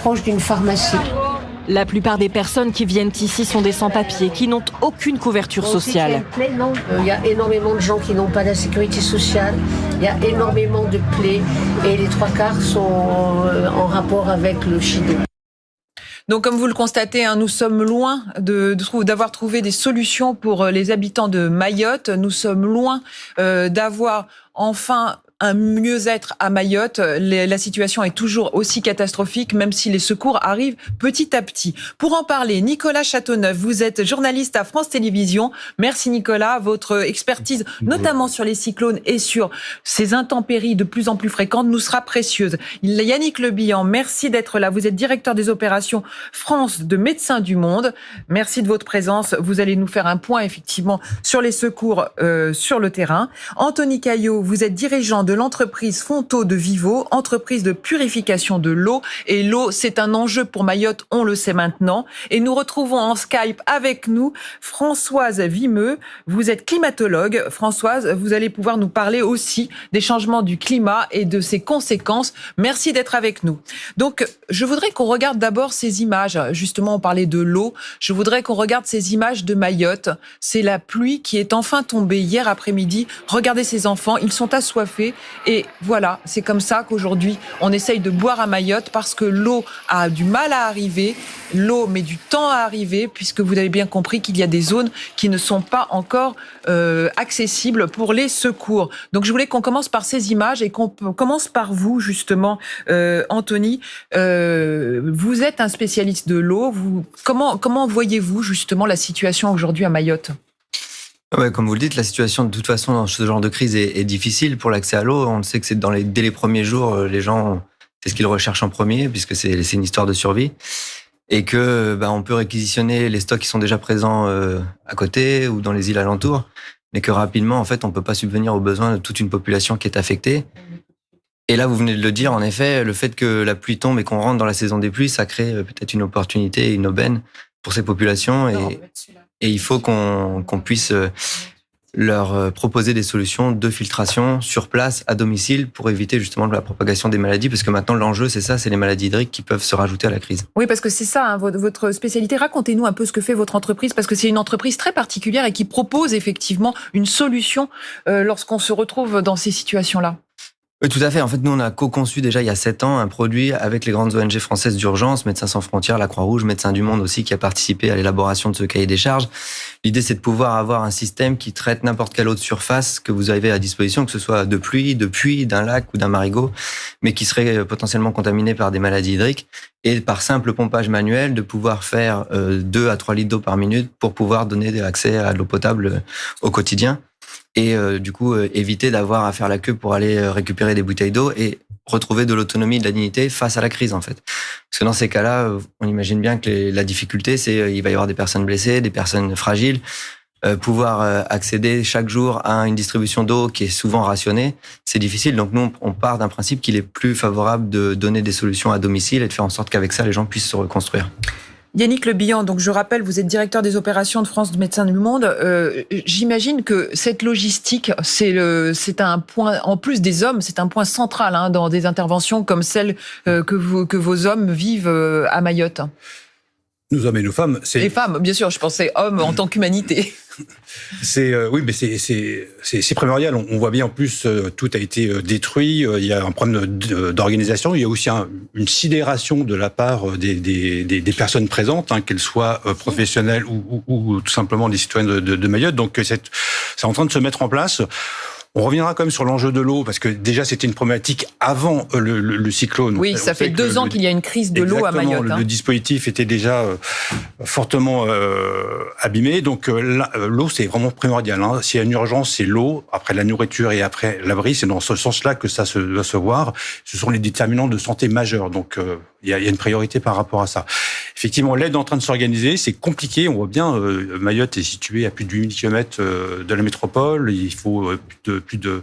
proche d'une pharmacie. La plupart des personnes qui viennent ici sont des sans-papiers, qui n'ont aucune couverture sociale. Il y a énormément de gens qui n'ont pas la sécurité sociale, il y a énormément de plaies et les 3/4 sont en rapport avec le SHIDO. Donc, comme vous le constatez, nous sommes loin d'avoir trouvé des solutions pour les habitants de Mayotte. Nous sommes loin d'avoir enfin un mieux-être à Mayotte. La situation est toujours aussi catastrophique, même si les secours arrivent petit à petit. Pour en parler, Nicolas Châteauneuf, vous êtes journaliste à France Télévisions. Merci Nicolas, votre expertise, notamment sur les cyclones et sur ces intempéries de plus en plus fréquentes, nous sera précieuse. Yannick Le Bihan, merci d'être là. Vous êtes directeur des opérations France de Médecins du Monde. Merci de votre présence. Vous allez nous faire un point, effectivement, sur les secours sur le terrain. Anthony Caillot, vous êtes dirigeant de l'entreprise Fonto de Vivo, entreprise de purification de l'eau. Et l'eau, c'est un enjeu pour Mayotte, on le sait maintenant. Et nous retrouvons en Skype avec nous Françoise Vimeux. Vous êtes climatologue. Françoise, vous allez pouvoir nous parler aussi des changements du climat et de ses conséquences. Merci d'être avec nous. Donc, je voudrais qu'on regarde d'abord ces images. Justement, on parlait de l'eau. Je voudrais qu'on regarde ces images de Mayotte. C'est la pluie qui est enfin tombée hier après-midi. Regardez ces enfants, ils sont assoiffés. Et voilà, c'est comme ça qu'aujourd'hui, on essaye de boire à Mayotte parce que l'eau a du mal à arriver. L'eau met du temps à arriver puisque vous avez bien compris qu'il y a des zones qui ne sont pas encore accessibles pour les secours. Donc, je voulais qu'on commence par ces images et qu'on commence par vous, justement, Anthony. Vous êtes un spécialiste de l'eau. Comment voyez-vous, justement, la situation aujourd'hui à Mayotte ? Ouais, comme vous le dites, la situation de toute façon dans ce genre de crise est difficile pour l'accès à l'eau. On le sait que c'est dès les premiers jours, les gens, c'est ce qu'ils recherchent en premier puisque c'est une histoire de survie. Et que on peut réquisitionner les stocks qui sont déjà présents à côté ou dans les îles alentours, mais que rapidement, en fait, on peut pas subvenir aux besoins de toute une population qui est affectée. Et là, vous venez de le dire, en effet, le fait que la pluie tombe et qu'on rentre dans la saison des pluies, ça crée peut-être une opportunité, une aubaine pour ces populations. Et il faut qu'on puisse leur proposer des solutions de filtration sur place, à domicile, pour éviter justement la propagation des maladies. Parce que maintenant, l'enjeu, c'est ça, c'est les maladies hydriques qui peuvent se rajouter à la crise. Oui, parce que c'est ça, votre spécialité. Racontez-nous un peu ce que fait votre entreprise, parce que c'est une entreprise très particulière et qui propose effectivement une solution lorsqu'on se retrouve dans ces situations-là. Oui, tout à fait. En fait, nous, on a co-conçu déjà il y a 7 ans un produit avec les grandes ONG françaises d'urgence, Médecins sans frontières, la Croix-Rouge, Médecins du Monde aussi, qui a participé à l'élaboration de ce cahier des charges. L'idée, c'est de pouvoir avoir un système qui traite n'importe quelle eau de surface que vous avez à disposition, que ce soit de pluie, de puits, d'un lac ou d'un marigot, mais qui serait potentiellement contaminé par des maladies hydriques. Et par simple pompage manuel, de pouvoir faire 2 à 3 litres d'eau par minute pour pouvoir donner accès à de l'eau potable au quotidien. Et du coup, éviter d'avoir à faire la queue pour aller récupérer des bouteilles d'eau et retrouver de l'autonomie et de la dignité face à la crise, en fait. Parce que dans ces cas-là, on imagine bien que la difficulté, c'est il va y avoir des personnes blessées, des personnes fragiles. Pouvoir accéder chaque jour à une distribution d'eau qui est souvent rationnée, c'est difficile. Donc nous, on part d'un principe qu'il est plus favorable de donner des solutions à domicile et de faire en sorte qu'avec ça, les gens puissent se reconstruire. Yannick Le Bihan, donc je rappelle, vous êtes directeur des opérations de France de Médecins du Monde. J'imagine que cette logistique, c'est un point, en plus des hommes, c'est un point central dans des interventions comme celle que vos hommes vivent à Mayotte. Nous hommes et nos femmes, c'est... Les femmes, bien sûr, je pensais hommes en tant qu'humanité. Oui, mais c'est primordial. On voit bien, en plus, tout a été détruit. Il y a un problème d'organisation. Il y a aussi une sidération de la part des personnes présentes, qu'elles soient professionnelles ou tout simplement des citoyens de Mayotte. Donc, c'est en train de se mettre en place. On reviendra quand même sur l'enjeu de l'eau, parce que déjà, c'était une problématique avant le cyclone. Oui, ça fait 2 ans qu'il y a une crise de l'eau à Mayotte. Le dispositif était déjà fortement abîmé. Donc, l'eau, c'est vraiment primordial. S'il y a une urgence, c'est l'eau. Après la nourriture et après l'abri, c'est dans ce sens-là que ça doit se voir. Ce sont les déterminants de santé majeurs. Donc, il y a une priorité par rapport à ça. Effectivement, l'aide est en train de s'organiser. C'est compliqué. On voit bien, Mayotte est située à plus de 8000 km de la métropole. Il faut plus de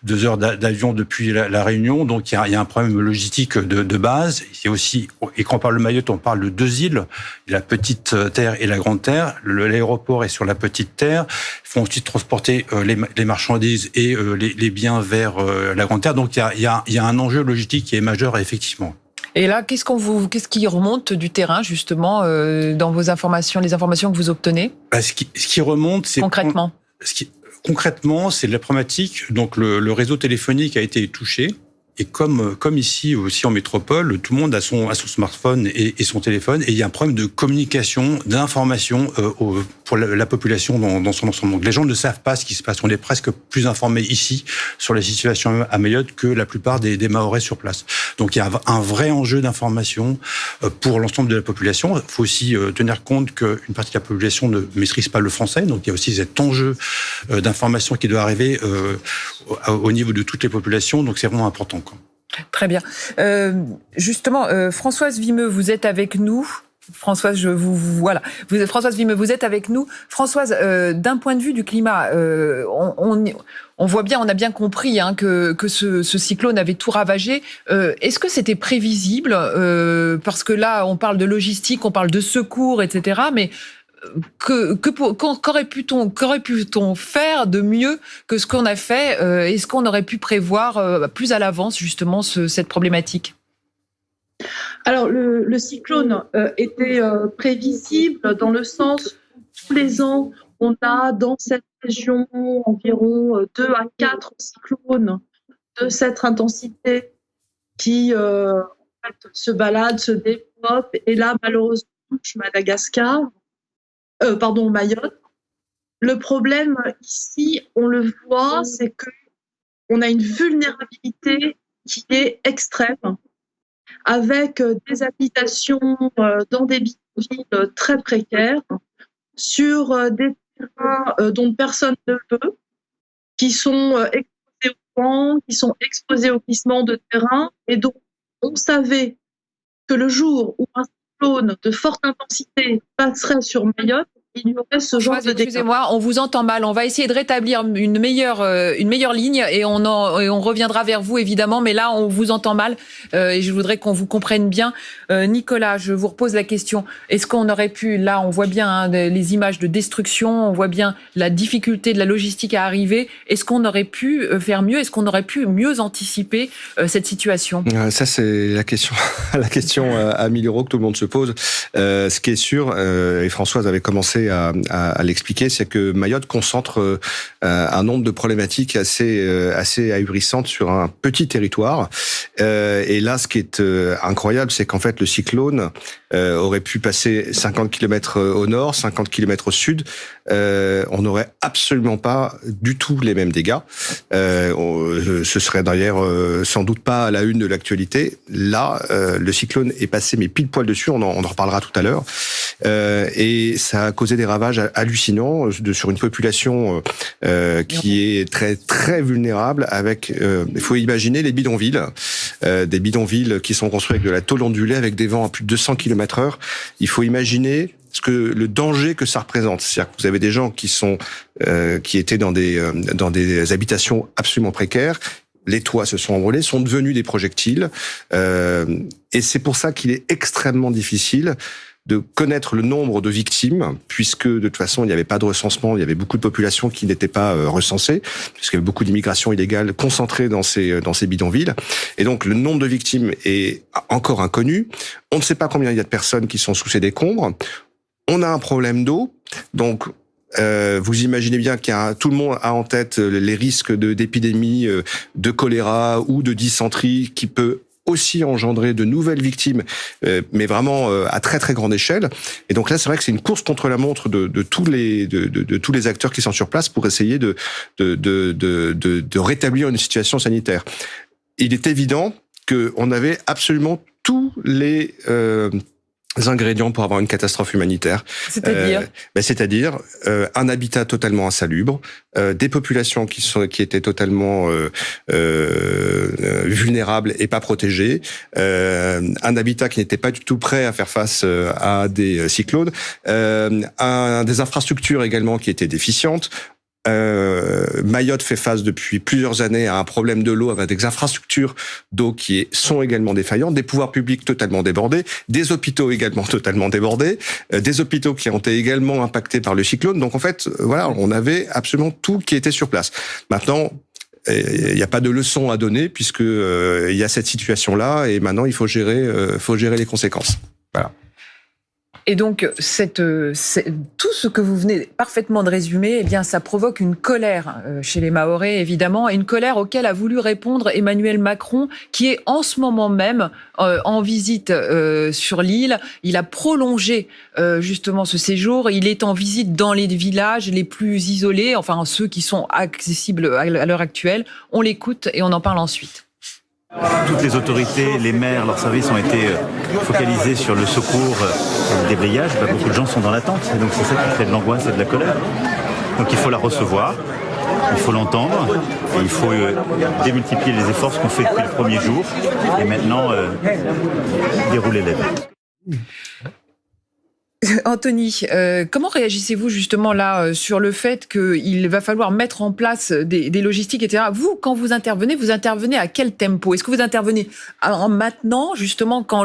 2 heures d'avion depuis la Réunion. Donc, il y a un problème logistique de base. Il y a aussi, et quand on parle de Mayotte, on parle de 2 îles. La petite terre et la grande terre. L'aéroport est sur la petite terre. Il faut ensuite transporter les marchandises et les biens vers la grande terre. Donc, il y a un enjeu logistique qui est majeur, effectivement. Et là, qu'est-ce qui remonte du terrain, justement, dans vos informations, les informations que vous obtenez? Ce qui remonte, c'est... Concrètement. Concrètement, c'est de la problématique. Donc, le réseau téléphonique a été touché. Et comme ici aussi en métropole, tout le monde a son smartphone et son téléphone, et il y a un problème de communication, d'information pour la population dans son ensemble. Donc les gens ne savent pas ce qui se passe. On est presque plus informés ici sur la situation à Mayotte que la plupart des Mahorais sur place. Donc il y a un vrai enjeu d'information pour l'ensemble de la population. Il faut aussi tenir compte qu'une partie de la population ne maîtrise pas le français. Donc il y a aussi cet enjeu d'information qui doit arriver au niveau de toutes les populations. Donc c'est vraiment important. Très bien. Justement, Françoise Vimeux, vous êtes avec nous. Françoise, voilà. Françoise Vimeux, vous êtes avec nous. Françoise, d'un point de vue du climat, on voit bien, on a bien compris que ce cyclone avait tout ravagé. Est-ce que c'était prévisible? Parce que là, on parle de logistique, on parle de secours, etc. Mais qu'aurait pu-on faire de mieux que ce qu'on a fait? Est-ce qu'on aurait pu prévoir plus à l'avance justement cette problématique? Alors le cyclone était prévisible dans le sens où tous les ans on a dans cette région environ 2 à 4 cyclones de cette intensité qui se baladent, se développent, et là malheureusement touche Madagascar. Mayotte. Le problème ici, on le voit, c'est que on a une vulnérabilité qui est extrême, avec des habitations dans des bidonvilles très précaires, sur des terrains dont personne ne veut, qui sont exposés au vent, qui sont exposés au glissement de terrain, et donc on savait que le jour où un cyclone de forte intensité passerait sur Mayotte, il y aurait ce genre de dégâts. Excusez-moi, on vous entend mal. On va essayer de rétablir une meilleure ligne et on reviendra vers vous évidemment. Mais là, on vous entend mal et je voudrais qu'on vous comprenne bien. Nicolas, je vous repose la question. Est-ce qu'on aurait pu, là, on voit bien les images de destruction, on voit bien la difficulté de la logistique à arriver. Est-ce qu'on aurait pu faire mieux? Est-ce qu'on aurait pu mieux anticiper cette situation? Ça, c'est la question à 1000 € que tout le monde se pose. Ce qui est sûr, et Françoise avait commencé à l'expliquer, c'est que Mayotte concentre un nombre de problématiques assez ahurissantes sur un petit territoire. Et là, ce qui est incroyable, c'est qu'en fait, le cyclone aurait pu passer 50 km au nord, 50 km au sud. On n'aurait absolument pas du tout les mêmes dégâts. Ce serait d'ailleurs sans doute pas à la une de l'actualité. Là, le cyclone est passé mais pile poil dessus. On en reparlera tout à l'heure. Et ça a causé des ravages hallucinants sur une population qui est très très vulnérable. Avec, il faut imaginer les bidonvilles, des bidonvilles qui sont construits avec de la tôle ondulée, avec des vents à plus de 200 km/h. Il faut imaginer le danger que ça représente. C'est-à-dire que vous avez des gens qui étaient dans des habitations absolument précaires. Les toits se sont envolés, sont devenus des projectiles. Et c'est pour ça qu'il est extrêmement difficile de connaître le nombre de victimes, puisque de toute façon, il n'y avait pas de recensement, il y avait beaucoup de populations qui n'étaient pas recensées, puisqu'il y avait beaucoup d'immigration illégale concentrée dans ces bidonvilles. Et donc, le nombre de victimes est encore inconnu. On ne sait pas combien il y a de personnes qui sont sous ces décombres. On a un problème d'eau, donc vous imaginez bien tout le monde a en tête les risques d'épidémie, de choléra ou de dysenterie qui peut aussi engendrer de nouvelles victimes, mais vraiment à très très grande échelle. Et donc là, c'est vrai que c'est une course contre la montre de tous les acteurs qui sont sur place pour essayer de rétablir une situation sanitaire. Il est évident qu'on avait absolument tous les ingrédients pour avoir une catastrophe humanitaire. C'est-à-dire un habitat totalement insalubre, des populations qui étaient totalement vulnérables et pas protégées, un habitat qui n'était pas du tout prêt à faire face à des cyclones, des infrastructures également qui étaient déficientes. Mayotte fait face depuis plusieurs années à un problème de l'eau avec des infrastructures d'eau qui sont également défaillantes, des pouvoirs publics totalement débordés, des hôpitaux également totalement débordés, des hôpitaux qui ont été également impactés par le cyclone. Donc en fait, voilà, on avait absolument tout qui était sur place. Maintenant, il n'y a pas de leçon à donner puisque il y a cette situation-là et maintenant il faut gérer les conséquences. Voilà. Et donc, tout ce que vous venez parfaitement de résumer, eh bien, ça provoque une colère chez les Mahorais, évidemment, et une colère auquel a voulu répondre Emmanuel Macron, qui est en ce moment même en visite sur l'île. Il a prolongé justement ce séjour. Il est en visite dans les villages les plus isolés, enfin ceux qui sont accessibles à l'heure actuelle. On l'écoute et on en parle ensuite. Toutes les autorités, les maires, leurs services ont été focalisés sur le secours, le déblayage. Beaucoup de gens sont dans l'attente, et donc c'est ça qui crée de l'angoisse et de la colère. Donc il faut la recevoir, il faut l'entendre, et il faut démultiplier les efforts, ce qu'on fait depuis le premier jour, et maintenant dérouler l'aide. Anthony, comment réagissez-vous justement là sur le fait qu'il va falloir mettre en place des logistiques, etc. Vous, quand vous intervenez à quel tempo? Est-ce que vous intervenez maintenant, justement, quand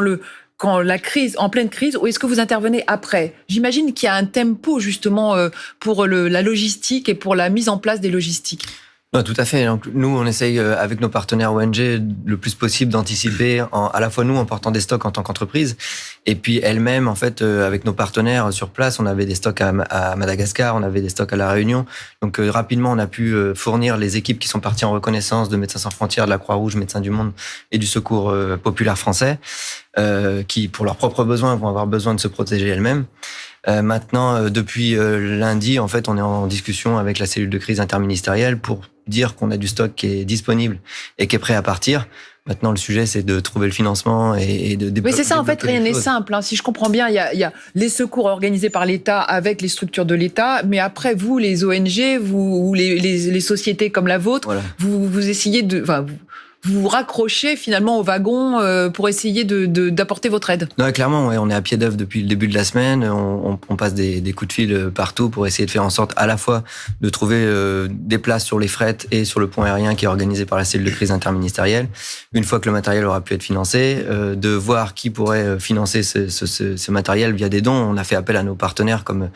la crise, en pleine crise, ou est-ce que vous intervenez après? J'imagine qu'il y a un tempo justement pour la logistique et pour la mise en place des logistiques. Non, tout à fait. Donc, nous, on essaye avec nos partenaires ONG le plus possible d'anticiper, à la fois nous en portant des stocks en tant qu'entreprise, et puis elles-mêmes, en fait, avec nos partenaires sur place, on avait des stocks à Madagascar, on avait des stocks à La Réunion. Donc rapidement, on a pu fournir les équipes qui sont parties en reconnaissance de Médecins sans frontières, de la Croix-Rouge, Médecins du Monde et du Secours populaire français, qui, pour leurs propres besoins, vont avoir besoin de se protéger elles-mêmes. Maintenant, depuis lundi, en fait, on est en discussion avec la cellule de crise interministérielle pour dire qu'on a du stock qui est disponible et qui est prêt à partir. Maintenant, le sujet, c'est de trouver le financement et de développer. Oui, c'est ça. En fait, rien n'est simple. Si je comprends bien, il y a les secours organisés par l'État avec les structures de l'État, mais après, vous, les ONG, ou les sociétés comme la vôtre, voilà, vous essayez vous raccrochez finalement au wagon pour essayer d'apporter votre aide. Non, clairement, ouais, on est à pied d'œuvre depuis le début de la semaine. On passe des coups de fil partout pour essayer de faire en sorte à la fois de trouver des places sur les frettes et sur le pont aérien qui est organisé par la cellule de crise interministérielle. Une fois que le matériel aura pu être financé, de voir qui pourrait financer ce matériel via des dons. On a fait appel à nos partenaires comme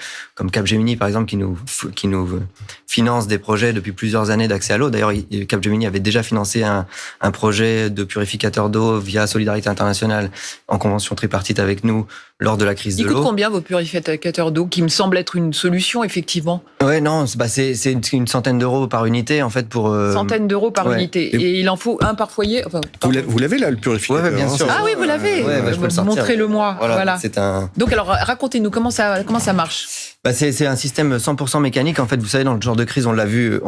Capgemini par exemple qui nous finance des projets depuis plusieurs années d'accès à l'eau. D'ailleurs, Capgemini avait déjà financé un projet de purificateur d'eau via Solidarité Internationale en convention tripartite avec nous lors de la crise de l'eau. Il coûte combien vos purificateurs d'eau, qui me semble être une solution, effectivement? Ouais, non, c'est une centaine d'euros par unité, en fait, pour... Centaine d'euros par unité. Et il en faut un par foyer. Enfin, vous l'avez là, le purificateur? Ouais, bien sûr. Ah oui, vous l'avez. Je peux le sortir. Montrez-le-moi. Voilà. Donc alors, racontez-nous comment ça marche. C'est un système 100% mécanique. En fait, vous savez, dans le genre de crise, on l'a vu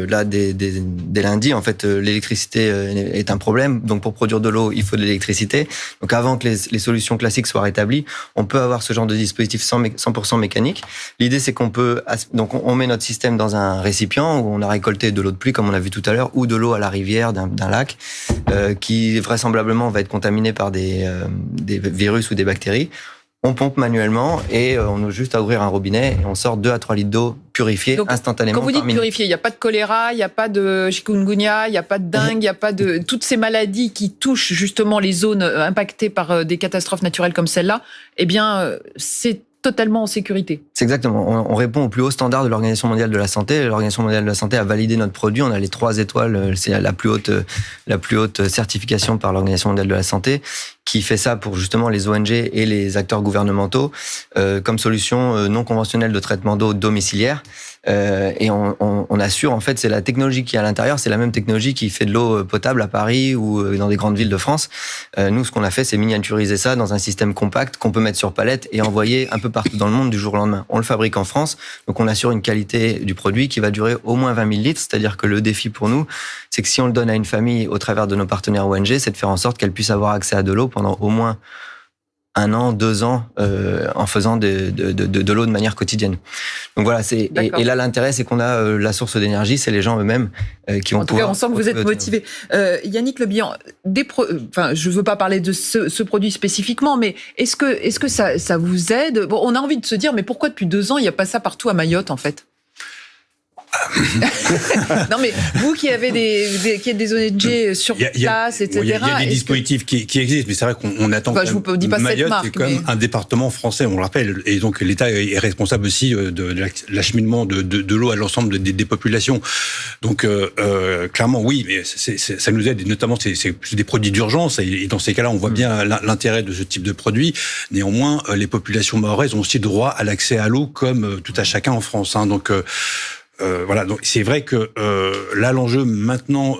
là dès lundi. En fait, l'électricité est un problème. Donc, pour produire de l'eau, il faut de l'électricité. Donc, avant que les solutions classiques soient rétablies, on peut avoir ce genre de dispositif 100% mécanique. L'idée, c'est qu'on peut, donc, on met notre système dans un récipient où on a récolté de l'eau de pluie, comme on a vu tout à l'heure, ou de l'eau à la rivière d'un lac, qui vraisemblablement va être contaminé par des virus ou des bactéries. On pompe manuellement et on a juste à ouvrir un robinet et on sort 2 à 3 litres d'eau purifiée instantanément. Quand vous dites purifiée, il n'y a pas de choléra, il n'y a pas de chikungunya, il n'y a pas de dengue, il n'y a pas de... Toutes ces maladies qui touchent justement les zones impactées par des catastrophes naturelles comme celle-là, eh bien, c'est totalement en sécurité. C'est exactement. On répond aux plus hauts standards de l'Organisation mondiale de la santé. L'Organisation mondiale de la santé a validé notre produit. On a les 3 étoiles. C'est la plus haute certification par l'Organisation mondiale de la santé, qui fait ça pour justement les ONG et les acteurs gouvernementaux comme solution non conventionnelle de traitement d'eau domiciliaire. Et on assure, en fait, c'est la technologie qui est à l'intérieur, c'est la même technologie qui fait de l'eau potable à Paris ou dans des grandes villes de France. Nous, ce qu'on a fait, c'est miniaturiser ça dans un système compact qu'on peut mettre sur palette et envoyer un peu partout dans le monde du jour au lendemain. On le fabrique en France, donc on assure une qualité du produit qui va durer au moins 20 000 litres, c'est-à-dire que le défi pour nous, c'est que si on le donne à une famille au travers de nos partenaires ONG, c'est de faire en sorte qu'elle puisse avoir accès à de l'eau pendant au moins 1 an, 2 ans, en faisant de l'eau de manière quotidienne. Donc voilà, et là l'intérêt, c'est qu'on a la source d'énergie, c'est les gens eux-mêmes qui vont pouvoir... En tout cas, on sent que vous êtes motivé. Yannick Le Bihan, je veux pas parler de ce produit spécifiquement, mais est-ce que ça vous aide? Bon, on a envie de se dire, mais pourquoi depuis 2 ans il n'y a pas ça partout à Mayotte, en fait? Non, mais vous qui avez qui êtes des ONG sur place, etc. Il y a des dispositifs qui existent, mais c'est vrai qu'on attend. Enfin, je vous dis pas Mayotte, cette marque, c'est quand même un département français, on le rappelle, et donc l'État est responsable aussi de l'acheminement de l'eau à l'ensemble des populations. Donc clairement, oui, mais ça nous aide, et notamment c'est des produits d'urgence, et dans ces cas-là, on voit bien l'intérêt de ce type de produit. Néanmoins, les populations mahoraises ont aussi droit à l'accès à l'eau comme tout à chacun en France. Donc voilà, donc c'est vrai que là l'enjeu maintenant